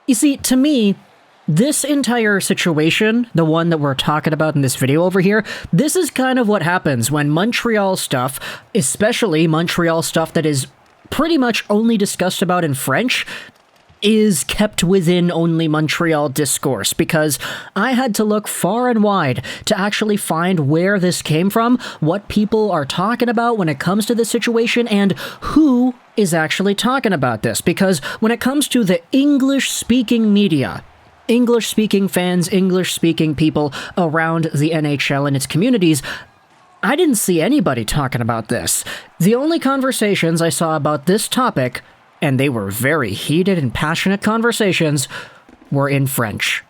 You see, to me, this entire situation, the one that we're talking about in this video over here, this is kind of what happens when Montreal stuff, especially Montreal stuff that is pretty much only discussed about in French, is kept within only Montreal discourse, because I had to look far and wide to actually find where this came from, what people are talking about when it comes to this situation, and who is actually talking about this. Because when it comes to the English-speaking media, English-speaking fans, English-speaking people around the NHL and its communities, I didn't see anybody talking about this. The only conversations I saw about this topic, and they were very heated and passionate conversations, were in French.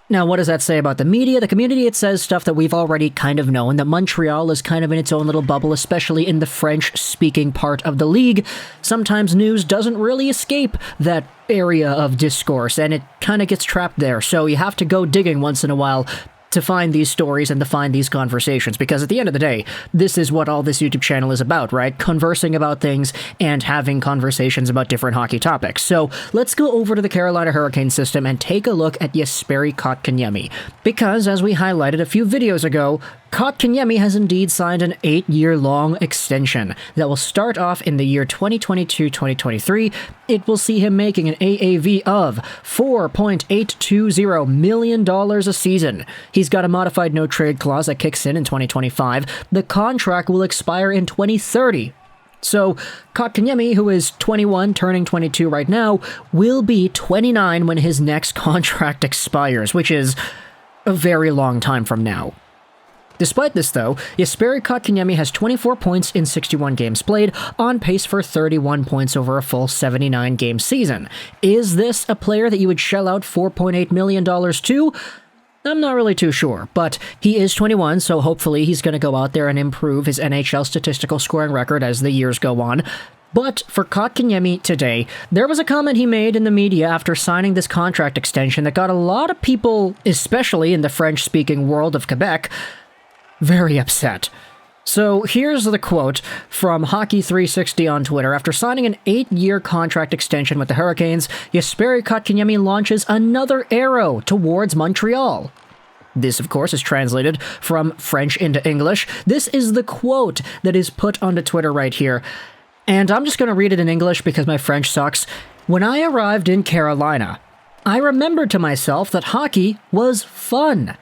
Now, what does that say about the media? The community, it says stuff that we've already kind of known, that Montreal is kind of in its own little bubble, especially in the French-speaking part of the league. Sometimes news doesn't really escape that area of discourse, and it kind of gets trapped there, so you have to go digging once in a while to find these stories and to find these conversations, because at the end of the day, this is what all this YouTube channel is about, right? Conversing about things and having conversations about different hockey topics. So let's go over to the Carolina Hurricane system and take a look at Jesperi Kotkaniemi, because as we highlighted a few videos ago, Kotkaniemi has indeed signed an 8-year-long extension that will start off in the year 2022-2023. It will see him making an AAV of $4.820 million a season. He's got a modified no-trade clause that kicks in 2025. The contract will expire in 2030. So, Kotkaniemi, who is 21, turning 22 right now, will be 29 when his next contract expires, which is a very long time from now. Despite this, though, Jesperi Kotkaniemi has 24 points in 61 games played, on pace for 31 points over a full 79-game season. Is this a player that you would shell out $4.8 million to? I'm not really too sure, but he is 21, so hopefully he's going to go out there and improve his NHL statistical scoring record as the years go on. But for Kotkaniemi today, there was a comment he made in the media after signing this contract extension that got a lot of people, especially in the French-speaking world of Quebec, very upset. So here's the quote from Hockey360 on Twitter. After signing an 8-year contract extension with the Hurricanes, Jesperi Kotkaniemi launches another arrow towards Montreal. This, of course, is translated from French into English. This is the quote that is put onto Twitter right here. And I'm just going to read it in English because my French sucks. When I arrived in Carolina, I remembered to myself that hockey was fun.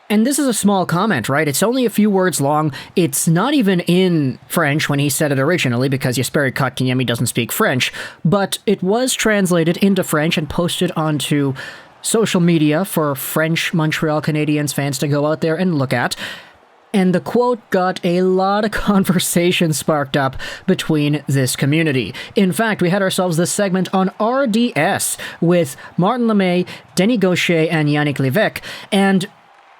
And this is a small comment, right? It's only a few words long. It's not even in French when he said it originally, because Jesperi Kotkaniemi doesn't speak French, but it was translated into French and posted onto social media for French Montreal Canadiens fans to go out there and look at. And the quote got a lot of conversation sparked up between this community. In fact, we had ourselves this segment on RDS with Martin Lemay, Denis Gaucher, and Yannick Lévesque, and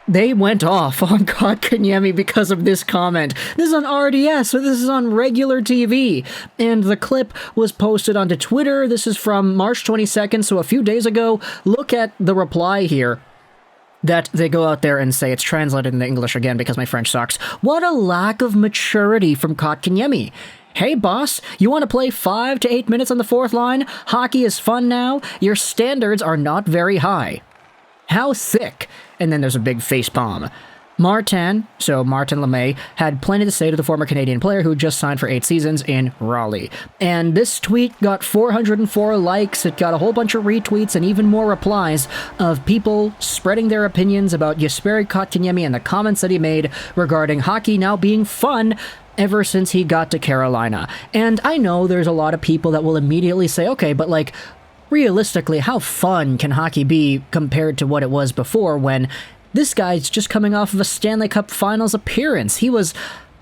they went off on Kotkaniemi because of this comment. This is on RDS, so this is on regular TV. And the clip was posted onto Twitter. This is from March 22nd, so a few days ago. Look at the reply here that they go out there and say. It's translated into English again because my French sucks. What a lack of maturity from Kotkaniemi. Hey boss, you want to play 5 to 8 minutes on the fourth line? Hockey is fun now? Your standards are not very high. How thick? And then there's a big face palm. Martin Lemay, had plenty to say to the former Canadian player who just signed for 8 seasons in Raleigh. And this tweet got 404 likes, it got a whole bunch of retweets and even more replies of people spreading their opinions about Jesperi Kotkaniemi and the comments that he made regarding hockey now being fun ever since he got to Carolina. And I know there's a lot of people that will immediately say, okay, but like, realistically, how fun can hockey be compared to what it was before when this guy's just coming off of a Stanley Cup Finals appearance? He was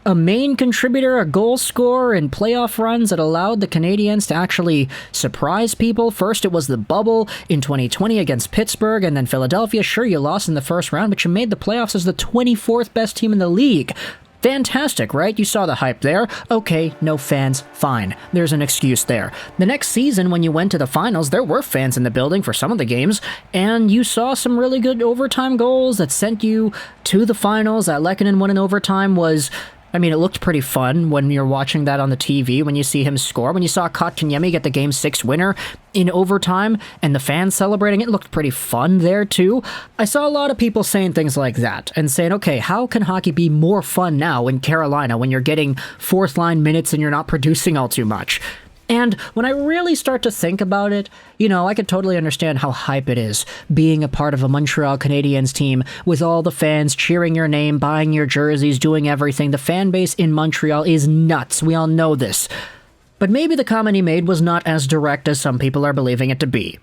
a main contributor, a goal scorer in playoff runs that allowed the Canadiens to actually surprise people. First, it was the bubble in 2020 against Pittsburgh, and then Philadelphia. Sure, you lost in the first round, but you made the playoffs as the 24th best team in the league. Fantastic, right? You saw the hype there. Okay, no fans, fine. There's an excuse there. The next season, when you went to the finals, there were fans in the building for some of the games, and you saw some really good overtime goals that sent you to the finals. That Lehkonen won in overtime was I mean, it looked pretty fun when you're watching that on the TV, when you see him score. When you saw Kotkaniemi get the Game 6 winner in overtime and the fans celebrating, it looked pretty fun there too. I saw a lot of people saying things like that and saying, okay, how can hockey be more fun now in Carolina when you're getting fourth line minutes and you're not producing all too much? And when I really start to think about it, I could totally understand how hype it is being a part of a Montreal Canadiens team with all the fans cheering your name, buying your jerseys, doing everything. The fan base in Montreal is nuts. We all know this. But maybe the comment he made was not as direct as some people are believing it to be.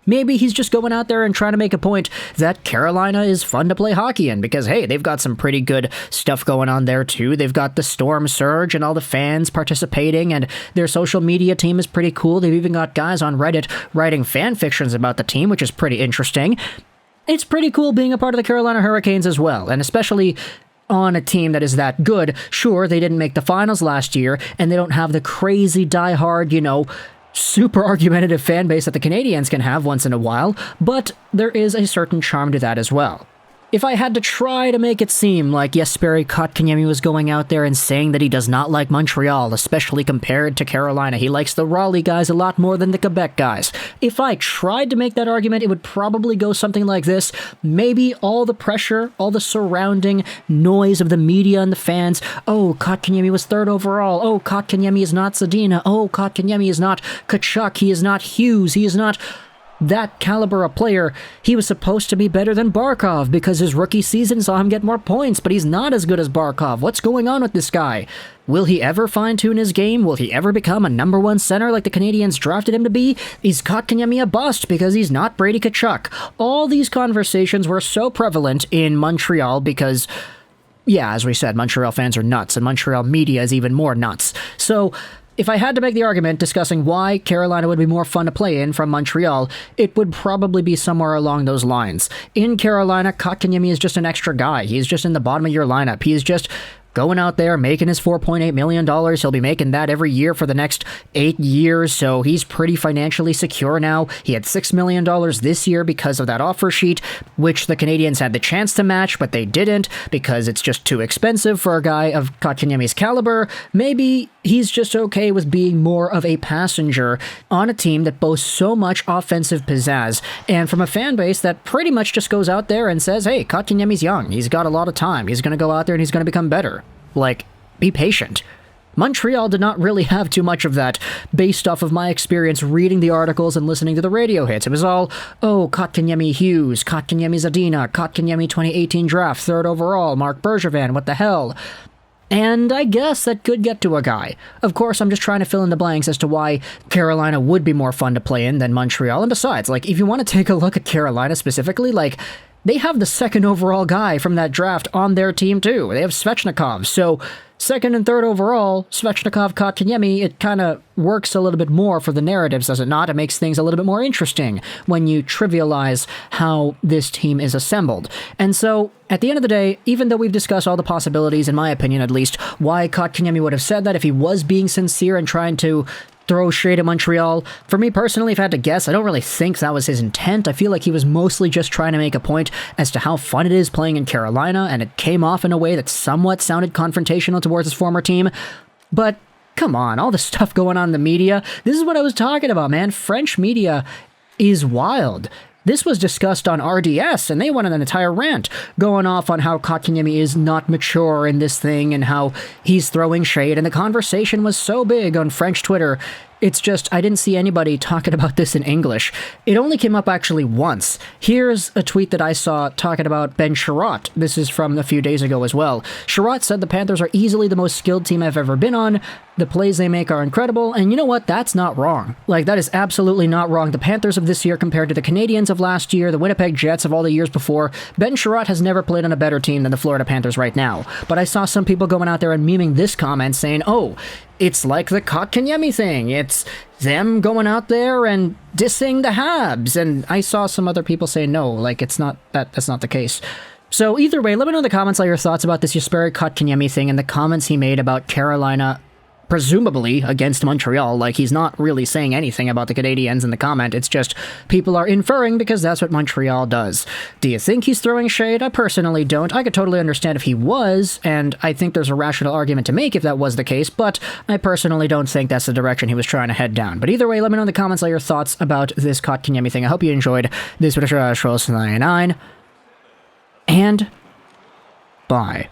Maybe he's just going out there and trying to make a point that Carolina is fun to play hockey in because, hey, they've got some pretty good stuff going on there too. They've got the Storm Surge and all the fans participating, and their social media team is pretty cool. They've even got guys on Reddit writing fan fictions about the team, which is pretty interesting. It's pretty cool being a part of the Carolina Hurricanes as well, and especially on a team that is that good. Sure, they didn't make the finals last year, and they don't have the crazy diehard, super argumentative fan base that the Canadiens can have once in a while, but there is a certain charm to that as well. If I had to try to make it seem like Jesperi Kotkaniemi was going out there and saying that he does not like Montreal, especially compared to Carolina, he likes the Raleigh guys a lot more than the Quebec guys. If I tried to make that argument, it would probably go something like this. Maybe all the pressure, all the surrounding noise of the media and the fans. Oh, Kotkaniemi was third overall. Oh, Kotkaniemi is not Zadina. Oh, Kotkaniemi is not Tkachuk. He is not Hughes. He is not that caliber of player. He was supposed to be better than Barkov because his rookie season saw him get more points, but he's not as good as Barkov. What's going on with this guy? Will he ever fine-tune his game? Will he ever become a number one center like the Canadiens drafted him to be? Is Kotkaniemi a bust because he's not Brady Tkachuk? All these conversations were so prevalent in Montreal because, yeah, as we said, Montreal fans are nuts, and Montreal media is even more nuts. So if I had to make the argument discussing why Carolina would be more fun to play in from Montreal, it would probably be somewhere along those lines. In Carolina, Kotkaniemi is just an extra guy. He's just in the bottom of your lineup. He's just going out there, making his $4.8 million. He'll be making that every year for the next 8 years, so he's pretty financially secure now. He had $6 million this year because of that offer sheet, which the Canadiens had the chance to match, but they didn't because it's just too expensive for a guy of Kotkaniemi's caliber. Maybe he's just okay with being more of a passenger on a team that boasts so much offensive pizzazz, and from a fan base that pretty much just goes out there and says, hey, Kotkaniemi's young. He's got a lot of time. He's going to go out there and he's going to become better. Be patient. Montreal did not really have too much of that based off of my experience reading the articles and listening to the radio hits. It was all, oh, Kotkaniemi Hughes, Kotkaniemi Zadina, Kotkaniemi 2018 draft, third overall, Mark Bergevin, what the hell? And I guess that could get to a guy. Of course, I'm just trying to fill in the blanks as to why Carolina would be more fun to play in than Montreal. And besides, if you want to take a look at Carolina specifically, they have the second overall guy from that draft on their team too. They have Svechnikov. So second and third overall, Svechnikov, Kotkaniemi, it kind of works a little bit more for the narratives, does it not? It makes things a little bit more interesting when you trivialize how this team is assembled. And so, at the end of the day, even though we've discussed all the possibilities, in my opinion at least, why Kotkaniemi would have said that if he was being sincere and trying to throw shade at Montreal, for me personally, if I had to guess, I don't really think that was his intent. I feel like he was mostly just trying to make a point as to how fun it is playing in Carolina, and it came off in a way that somewhat sounded confrontational towards his former team. But come on, all the stuff going on in the media, this is what I was talking about, man. French media is wild. This was discussed on RDS, and they went on an entire rant going off on how Kotkaniemi is not mature in this thing and how he's throwing shade, and the conversation was so big on French Twitter. It's just, I didn't see anybody talking about this in English. It only came up actually once. Here's a tweet that I saw talking about Ben Sherratt. This is from a few days ago as well. Sherratt said the Panthers are easily the most skilled team I've ever been on. The plays they make are incredible, and you know what? That's not wrong. That is absolutely not wrong. The Panthers of this year compared to the Canadiens of last year, the Winnipeg Jets of all the years before, Ben Sherratt has never played on a better team than the Florida Panthers right now. But I saw some people going out there and memeing this comment saying, oh, it's like the Kotkaniemi thing. It's them going out there and dissing the Habs. And I saw some other people say no, it's not that's not the case. So either way, let me know in the comments all your thoughts about this Jesperi Kotkaniemi thing and the comments he made about Carolina presumably against Montreal. Like, he's not really saying anything about the Canadiens in the comment. It's just people are inferring because that's what Montreal does. Do you think he's throwing shade? I personally don't. I could totally understand if he was, and I think there's a rational argument to make if that was the case, but I personally don't think that's the direction he was trying to head down. But either way, let me know in the comments all your thoughts about this Kotkaniemi thing. I hope you enjoyed this video. 99, and bye.